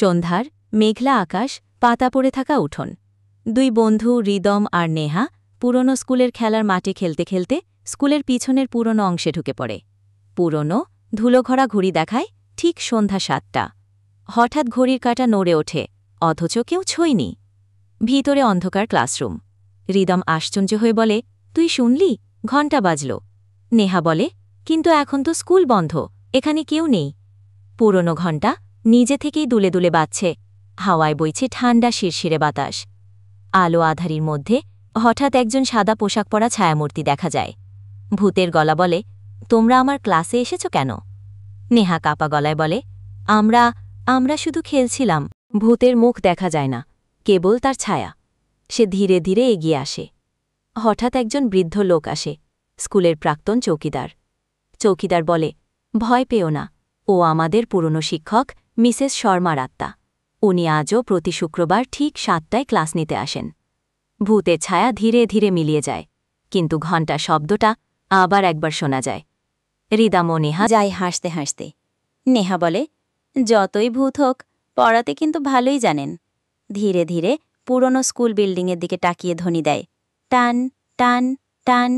সন্ধ্যার মেঘলা আকাশ, পাতা পড়ে থাকা উঠোন। দুই বন্ধু রিদম আর নেহা পুরনো স্কুলের খেলার মাঠে খেলতে খেলতে স্কুলের পিছনের পুরনো অংশে ঢুকে পড়ে। পুরনো ধুলোঘরা ঘড়ি দেখায় ঠিক সন্ধ্যা ৭টা। হঠাৎ ঘড়ির কাঁটা নড়ে ওঠে, অথচ কেউ ছোঁয়নি। ভিতরে অন্ধকার ক্লাসরুম। রিদম আশ্চর্য হয়ে বলে, তুই শুনলি? ঘণ্টা বাজল। নেহা বলে, কিন্তু এখন তো স্কুল বন্ধ, এখানে কেউ নেই। পুরনো ঘণ্টা নিজে থেকেই দুলে দুলে বাজছে, হাওয়ায় বইছে ঠান্ডা শিরশিরে বাতাস। আলো আধারির মধ্যে হঠাৎ একজন সাদা পোশাক পরা ছায়ামূর্তি দেখা যায়। ভূতের গলা বলে, তোমরা আমার ক্লাসে এসেছ কেন? নেহা কাপা গলায় বলে, আমরা আমরা শুধু খেলছিলাম। ভূতের মুখ দেখা যায় না, কেবল তার ছায়া। সে ধীরে ধীরে এগিয়ে আসে। হঠাৎ একজন বৃদ্ধ লোক আসে, স্কুলের প্রাক্তন চৌকিদার। চৌকিদার বলে, ভয় পেও না, ও আমাদের পুরনো শিক্ষক মিসেস শর্মার আত্মা। উনি আজও প্রতি শুক্রবার ঠিক ৭টায় ক্লাস নিতে আসেন। ভূতের ছায়া ধীরে ধীরে মিলিয়ে যায়, কিন্তু ঘণ্টা শব্দটা আবার একবার শোনা যায়। রিদম ও নেহা যায় হাসতে হাসতে। নেহা বলে, যতই ভূত হোক, পড়াতে কিন্তু ভালোই জানেন। ধীরে ধীরে পুরনো স্কুল বিল্ডিংয়ের দিকে তাকিয়ে ধ্বনি দেয়, টান টান টান।